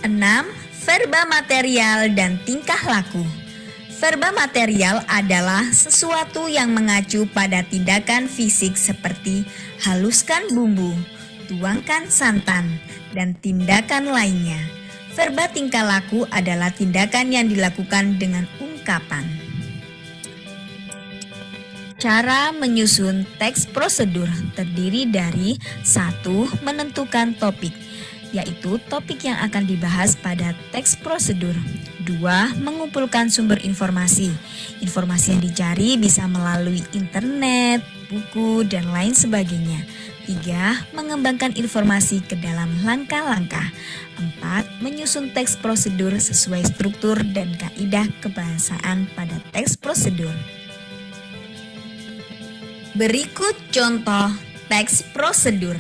6. Verba material dan tingkah laku. Verba material adalah sesuatu yang mengacu pada tindakan fisik seperti haluskan bumbu, tuangkan santan, dan tindakan lainnya. Verba tingkah laku adalah tindakan yang dilakukan dengan ungkapan. Cara menyusun teks prosedur terdiri dari 1. Menentukan topik, yaitu topik yang akan dibahas pada teks prosedur. 2. Mengumpulkan sumber informasi. Informasi yang dicari bisa melalui internet, buku, dan lain sebagainya. 3. Mengembangkan informasi ke dalam langkah-langkah. 4. Menyusun teks prosedur sesuai struktur dan kaidah kebahasaan pada teks prosedur. Berikut contoh teks prosedur.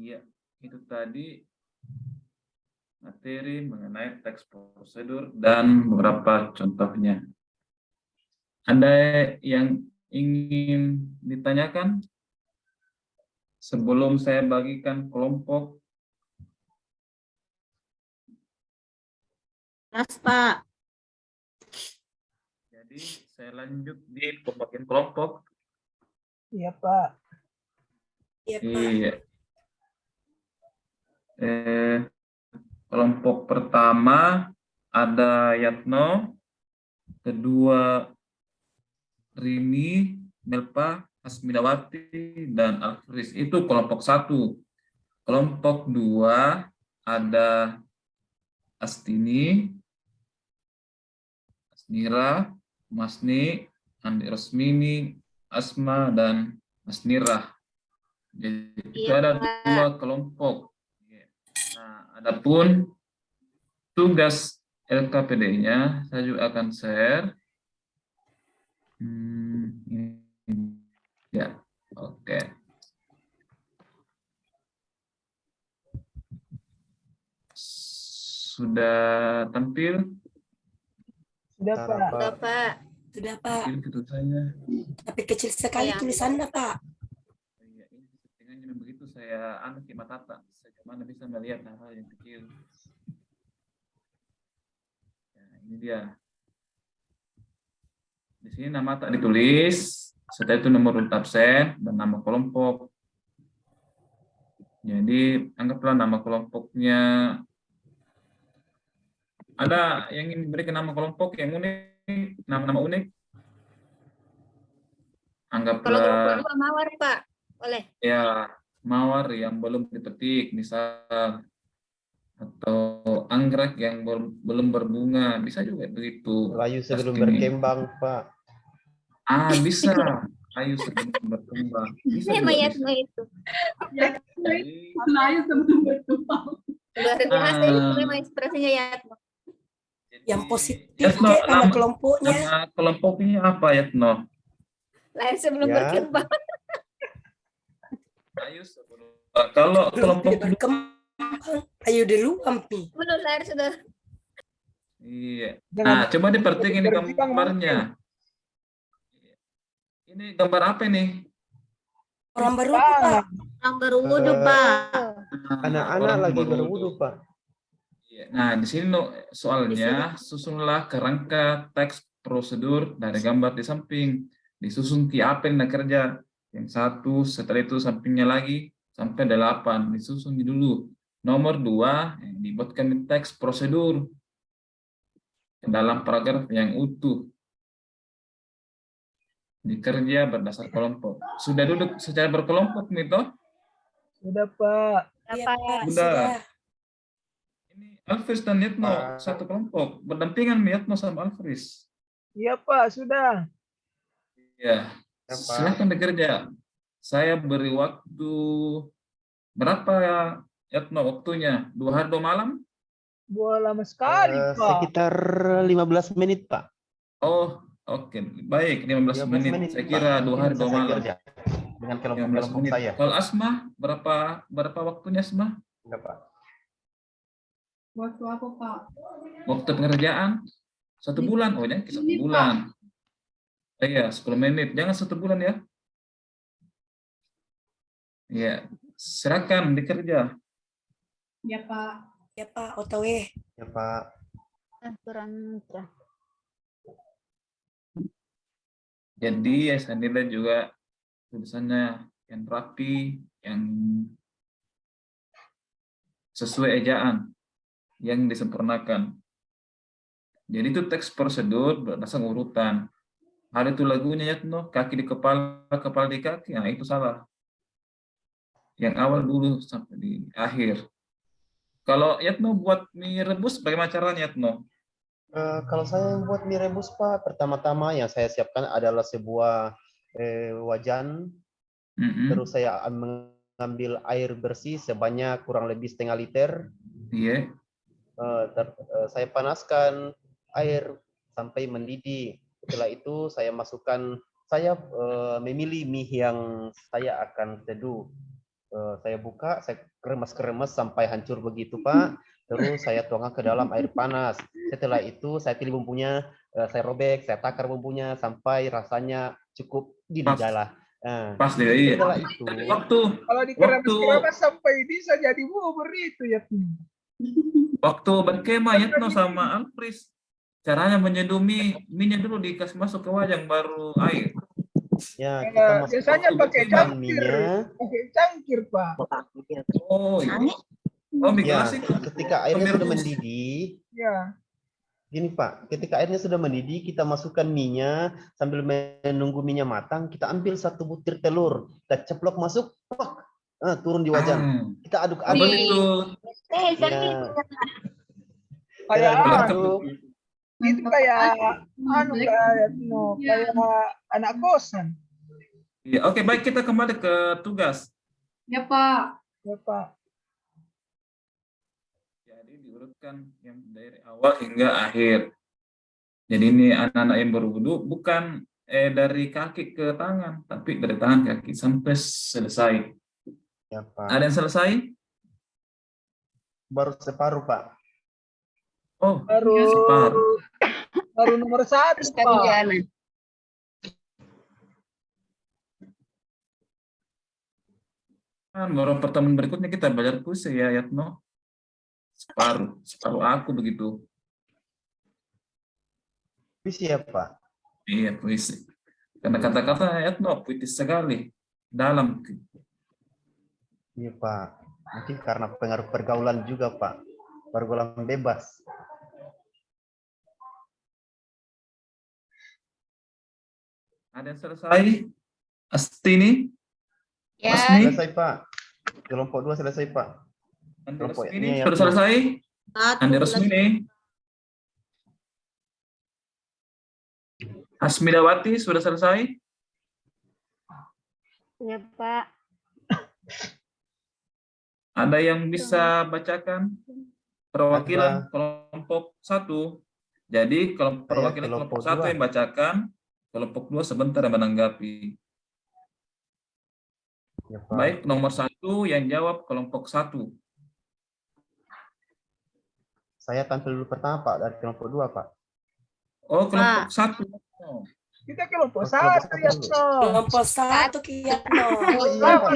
Iya, itu tadi materi mengenai teks prosedur dan beberapa contohnya. Ada yang ingin ditanyakan sebelum saya bagikan kelompok? Mas, Pak. Jadi saya lanjut di pembagian kelompok. Iya, Pak. Iya, Pak. Iya. Kelompok pertama ada Yatno, kedua Rini, Melpa, Asmidawati, dan Alfris. Itu kelompok 1. Kelompok 2 ada Astini, Asnira, Masni, Andi Rosmini, Asma, dan Asnirah. Jadi itu ada 2 kelompok. Nah, adapun tugas LKPD-nya saya juga akan share. Ya, oke. Sudah tampil? Sudah, Pak. Sudah, Pak. Sudah, Pak. Itu saya. Tapi kecil sekali tulisannya, Pak. Iya, ini settingnya begitu saya anak matata. Saya kemana bisa melihat hal-hal yang kecil. Ya, ini dia. Di sini nama tak ditulis, setelah itu nomor urut absen dan nama kelompok. Jadi anggaplah nama kelompoknya. Ada yang ingin berikan nama kelompok yang unik, nama-nama unik? Anggaplah. Kalau kelompok mawar, Pak, boleh. Ya, mawar yang belum dipetik, misal, atau anggrek yang belum berbunga, bisa juga begitu. Layu sebelum berkembang, Pak. Bisa. Layu sebelum berkembang. Bisa juga. Yatno itu. Layu sebelum berkembang. Luar biasa itu memang ekspresinya Yatno. Yang positif Yatno, nama kelompoknya. Nama kelompoknya apa, Yatno? Layu sebelum berkembang. Layu sebelum. Kalau kelompok berkembang, ayo dulu Ampi. Belum lahir sudah. Iya. Nah, coba diperhatiin ini gambarnya. Ini gambar apa ini? Orang baru, Pak. Orang baru wudhu, Pak. Anak-anak lagi berwudu, Pak. Nah, di sini soalnya susunlah kerangka teks prosedur dari gambar di samping. Disusun apa yang kerja. Yang satu, setelah itu sampingnya lagi sampai 8. Disusun dulu. Nomor 2, dibuatkan teks prosedur dalam paragraf yang utuh. Dikerja berdasar kelompok. Sudah duduk secara berkelompok, Mito? Sudah, Pak. Iya, Pak. Sudah. Ini Alfris dan Yatno Pak. satu kelompok. Berdampingan Yatno sama Alfris. Iya, Pak, sudah. Ya, Ya, Pak. silakan bekerja. Saya beri waktu berapa ya, Yatno, waktunya? 2 hari 2 malam? Wah, lama sekali, Pak. Sekitar 15 menit, Pak. Oh, oke. Baik, 15 menit. Saya kira Pak. 2 hari Mungkin 2 bisa saya malam. kerja dengan 15 kelompok-kelompok menit. saya. Kalau Asma, berapa waktunya Asma? Enggak, Pak. Waktu apa, Pak? Waktu pengerjaan? 1 bulan. Oh, jangan 1 Ini, bulan. Iya, 10 menit. Jangan 1 bulan ya. Iya, silakan dikerja. Ya, Pak. Ya, Pak. OTW. Ya, Pak. Jadi ya saya nilai juga tulisannya yang rapi, yang sesuai ejaan, yang disempurnakan. Jadi itu teks prosedur berdasarkan urutan. Ada itu lagunya ya, kaki di kepala, kepala di kaki. Nah, itu salah. Yang awal dulu sampai di akhir. Kalau Yatno buat mie rebus, bagaimana caranya Yatno? Kalau saya buat mie rebus, Pak, pertama-tama yang saya siapkan adalah sebuah wajan. Terus saya mengambil air bersih sebanyak kurang lebih setengah liter. Iya. Saya panaskan air sampai mendidih. Setelah itu saya masukkan, saya memilih mie yang saya akan seduh. Saya buka, saya keremas-keremas sampai hancur begitu, Pak. Terus saya tuangkan ke dalam air panas. Setelah itu saya pilih bumbunya, saya robek, saya takar bumbunya sampai rasanya cukup di lidah lah. Pas deh, iya. Setelah itu, Kalau dikeras-keras sampai bisa jadi bubur itu ya. Waktu berkemah Yatno sama Alfris, caranya menyeduh mie-nya dulu dikasih masuk ke wajan baru air. ya kita masuk Biasanya pakai cangkir, mie-nya. pakai cangkir, Pak. Oh, iya. Oh, mie Ya, gelas itu. ketika airnya sudah Pemirsa. mendidih, Ya, gini Pak, ketika airnya sudah mendidih, kita masukkan mie-nya, sambil menunggu mie-nya matang, kita ambil 1 butir telur, kita ceplok masuk, pak, turun di wajan. Kita aduk-aduk. Begitu. Ya. kayak Aduk. itu kayak kayak anak kosan. Iya, oke, baik, kita kembali ke tugas. Ya, Pak. Ya, Pak. Jadi diurutkan yang dari awal hingga akhir. Jadi ini anak-anak yang berwudu bukan dari kaki ke tangan, tapi dari tangan ke kaki sampai selesai. Ya, Pak. Ada yang selesai? Baru separuh, Pak. Oh, Baru separuh. baru nomor 1, Pak. Baru pertemuan berikutnya kita belajar puisi ya, Yatno. Separuh aku begitu. Puisi ya, Pak. Iya, puisi. Karena kata-kata Yatno puitis sekali, dalam. Iya, Pak. Mungkin karena pengaruh pergaulan juga, Pak. Pergaulan bebas. Ada yang selesai? Astini? Ya. Asmi? Selesai, Pak. Kelompok 2 selesai, Pak. Andi Kelompok Rasmini? ini ya, Sudah selesai? Andi Rasmini? Asmidawati sudah selesai? Ya, Pak. Ada yang bisa bacakan perwakilan kelompok 1? Jadi kalau perwakilan kelompok 1 yang bacakan, kelompok 2 sebentar yang menanggapi. Ya, Pak. Baik, nomor 1 yang jawab kelompok 1. Saya tampil dulu pertama, Pak, dari kelompok 2, Pak. Oh, kelompok 1. Oh. Kita kelompok Kelompok 1 ya, satu. Kelompok 1 Yatno. Oh iya, Pak.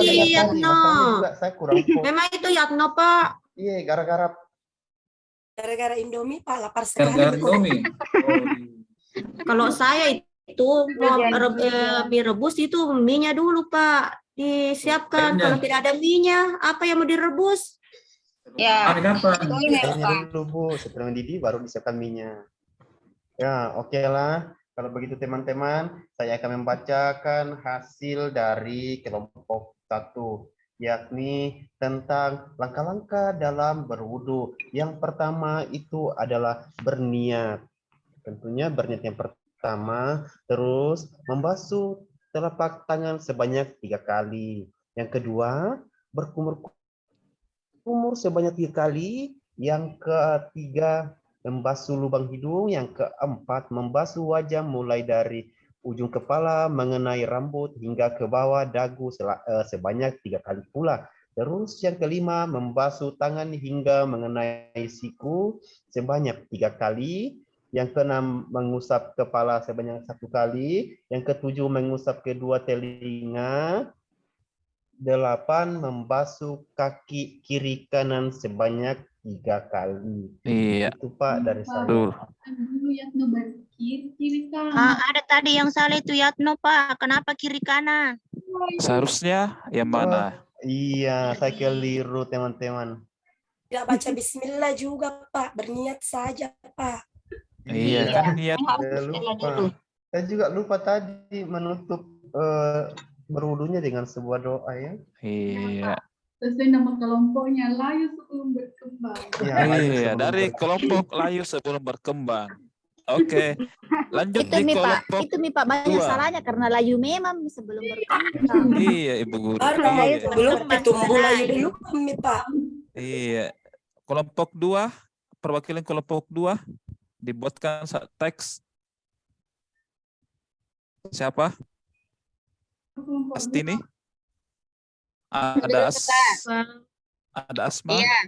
Iya, Masalahnya no. juga saya kurang fokus. Memang itu Yatno, Pak. Iya, gara-gara Gara-gara Indomie, Pak, lapar sekali. Gara-gara Indomie. Oh, Kalau saya itu mau mie rebus itu mie-nya dulu Pak disiapkan. Airnya. Kalau tidak ada mie-nya, apa yang mau direbus? Ya. Airnya kapan? Airnya dulu Bu, setelah mendidih baru disiapkan minyak. Ya, oke lah. Kalau begitu teman-teman, saya akan membacakan hasil dari kelompok 1, yakni tentang langkah-langkah dalam berwudu. Yang pertama itu adalah berniat. Tentunya berniat yang pertama, terus membasuh telapak tangan sebanyak 3 kali. Yang kedua, berkumur sebanyak 3 kali. Yang ketiga, membasuh lubang hidung. Yang keempat, membasuh wajah mulai dari ujung kepala mengenai rambut hingga ke bawah dagu sebanyak 3 kali pula. Terus yang kelima, membasuh tangan hingga mengenai siku sebanyak 3 kali. Yang keenam, mengusap kepala sebanyak 1 kali. Yang ketujuh, mengusap kedua telinga. 8, membasuh kaki kiri kanan sebanyak 3 kali. Iya, Itu Pak dari saya. betul. Dulu Yatno baru kiri kanan. Ada tadi yang salah itu Yatno Pak. Kenapa kiri kanan? Seharusnya yang mana? Iya, saya keliru teman-teman. Tidak baca bismillah juga Pak, berniat saja Pak. Iya, kan niat. Saya lupa. Saya juga lupa tadi menutup berwudunya dengan sebuah doa ya. Iya. Sesuai nama kelompoknya, layu sebelum berkembang. Iya, dari kelompok layu sebelum berkembang. Oke, lanjut Itu di Mi Pak, kelompok itu Mi Pak banyak dua. salahnya karena layu memang sebelum berkembang. Iya, Ibu Guru. Baru Iya. belum tumbuh layu dulu Mi Pak. Iya. Kelompok 2, perwakilan kelompok 2 dibuatkan teks. Siapa? Kelompok Astini? Ada Asma? Iya.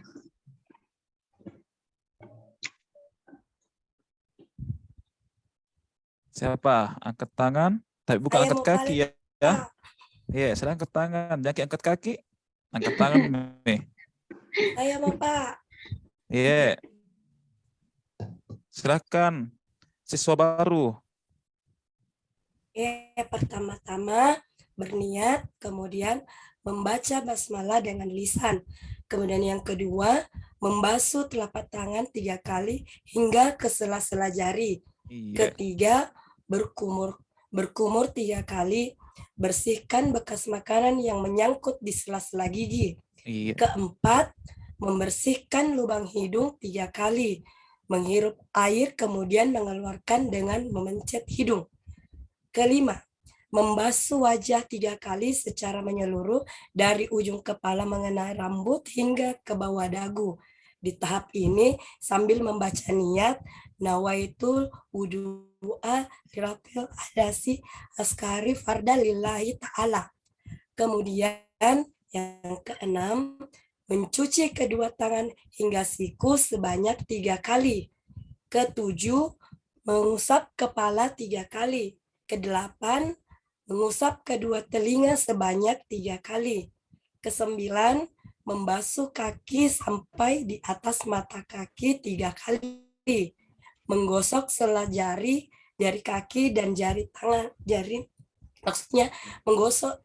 Siapa? Angkat tangan, tapi bukan Saya angkat mau kaki balik, ya. Pak. Iya, sedang angkat tangan, jangan angkat kaki. Angkat tangan nih. Saya mau Pak. Iya. Silakan siswa baru. Pertama-tama berniat, kemudian membaca basmalah dengan lisan. Kemudian yang kedua, membasuh telapak tangan 3 kali hingga ke sela-sela jari. Iya. Ketiga, berkumur 3 kali, bersihkan bekas makanan yang menyangkut di sela-sela gigi. Iya. Keempat, membersihkan lubang hidung 3 kali, menghirup air kemudian mengeluarkan dengan memencet hidung. Kelima, membasuh wajah 3 kali secara menyeluruh dari ujung kepala mengenai rambut hingga ke bawah dagu. Di tahap ini sambil membaca niat nawaitul wudu'a lirafil adasi askari farda lillahi ta'ala. Kemudian yang keenam, mencuci kedua tangan hingga siku sebanyak 3 kali. Ketujuh, mengusap kepala 3 kali. Kedelapan, mengusap kedua telinga sebanyak 3 kali. Kesembilan, membasuh kaki sampai di atas mata kaki 3 kali. Menggosok sela jari kaki dan jari tangan, maksudnya menggosok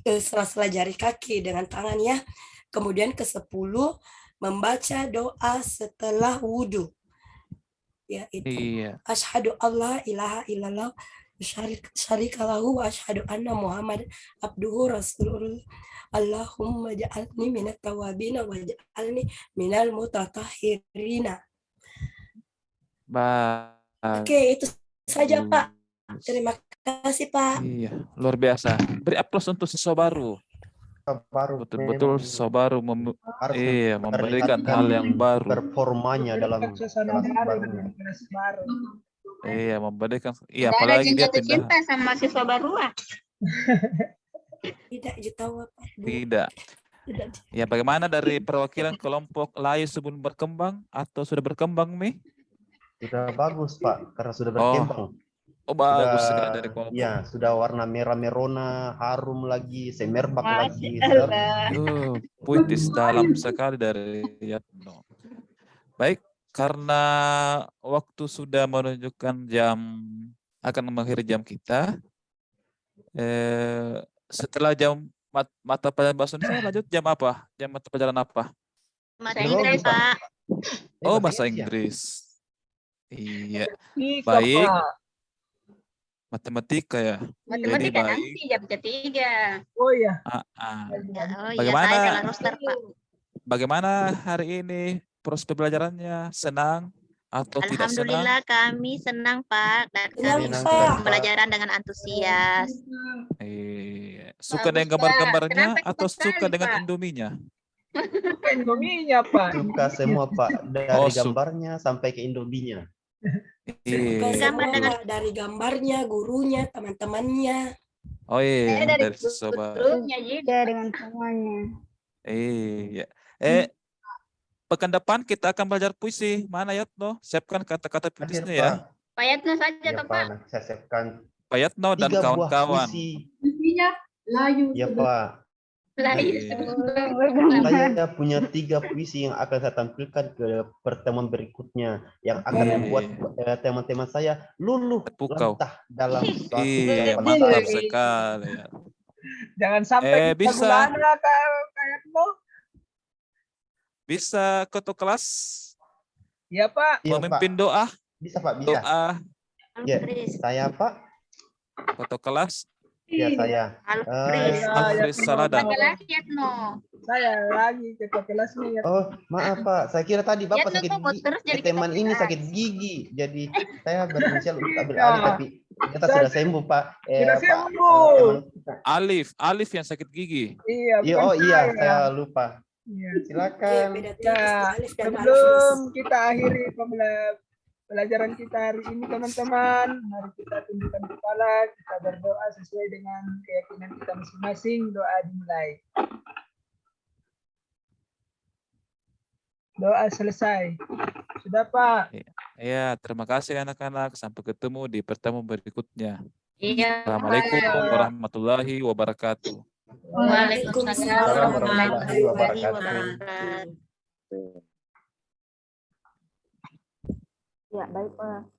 sela-sela jari kaki dengan tangan ya. Kemudian ke-10, membaca doa setelah wudhu. Yaitu Iya. asyhadu alla ilaha illallah syarika lahu wa asyhadu anna Muhammad abduhu rasulullah. Allahumma ja'alni minat tawabina wa ja'alni minal mutatahhirina. Oke, itu saja Pak. Terima kasih Pak. Iya, luar biasa. Beri aplaus untuk siswa baru. Baru Betul-betul siswa baru memberikan hal yang baru. Performanya dalam Suasana kelas baru barunya. dengan kelas baru. Iya, memberikan. Iya, Tidak ada apalagi dia jatuh pindah. cinta sama siswa baru ah. Tidak tahu apa. Bu. Tidak. Tidak. Ya, bagaimana dari perwakilan kelompok lain sebelum berkembang atau sudah berkembang, Mi? Sudah bagus Pak, karena sudah Oh, berkembang. Oh, bagus Sudah, sekali dari kelompok. ya, sudah warna merah merona, harum lagi, semerbak lagi. Masya Allah. Puitis dalam sekali dari Yatno. Baik, karena waktu sudah menunjukkan jam akan mengakhiri jam kita. Setelah jam mata pelajaran bahasa Indonesia lanjut jam apa? Jam mata pelajaran apa? Bahasa Biologi, Inggris, Pak. Pak. Oh, bahasa Inggris ya? Inggris. Iya, Ika, baik. Pak. Matematika ya. Matematika baik. nanti jam ketiga. Oh iya. Ah, ah. Ya, Oh iya, Bagaimana? saya jalan roster, Pak. Bagaimana hari ini proses pembelajarannya? Senang atau tidak senang? Alhamdulillah kami senang, Pak. Dan kami Senang, ikuti Pak. pembelajaran dengan antusias. Suka Bagus, dengan gambar-gambarnya Pak. Kenapa atau cepat suka sekali, dengan Pak? Indominya? Suka Indominya, Pak. Suka semua, Pak. Dari Oh, suka. gambarnya sampai ke Indominya. Suka Iya. Gambar semua, dengan- Pak. Dari gambarnya, gurunya, teman-temannya. Oh iya, Saya dari dari sobat. gurunya juga. dengan semuanya. Iya. Pekan depan kita akan belajar puisi. Mana Yatno? Siapkan kata-kata Akhir, puisinya ya. Pak. Pak Yatno saja, Ya, toh, Pak. Pak. Nah, saya siapkan Pak Yatno dan 3 buah kawan-kawan. puisi. Intinya layu Ya, sebelum Pak. Lain. Saya punya 3 puisi yang akan saya tampilkan ke pertemuan berikutnya yang akan membuat teman-teman saya luluh Terpukau. lantah dalam suatu Iya, pertemuan. mantap sekali ya. Jangan sampai kita bisa. gulana kayak lo. Bisa ketua kelas Iya, Pak. Iya, Pak. memimpin doa, Bisa, Pak, bisa. doa Ya, Alfris. saya, Pak. ketua kelas. Ya, saya. Alfris. Alfris Saladan. Ada lagi Yatno. Saya lagi ketua kelasnya ya. Oh, maaf, Pak. Saya kira tadi Bapak Yatno sakit tuh mau gigi. terus jadi Teman ketua ini kelas. sakit gigi. Jadi saya berinisial untuk ambil Iya. alih, tapi ternyata sudah sembuh, Pak. Sudah Pak, sembuh. teman kita. Alif yang sakit gigi. Iya, Iya, bukan oh iya, saya. saya lupa. Iya. Iya, Silakan. beda tipis Ya, tuh Alif dan sebelum Alfris. kita akhiri pelajaran kita hari ini, teman-teman, mari kita tundukkan kepala, kita berdoa sesuai dengan keyakinan kita masing-masing. Doa dimulai. Doa selesai. Sudah, Pak. Ya, terima kasih anak-anak. Sampai ketemu di pertemuan berikutnya. Iya. Assalamualaikum warahmatullahi wabarakatuh. Waalaikumsalam warahmatullahi wabarakatuh. wabarakatuh. Ya, baik, Pak.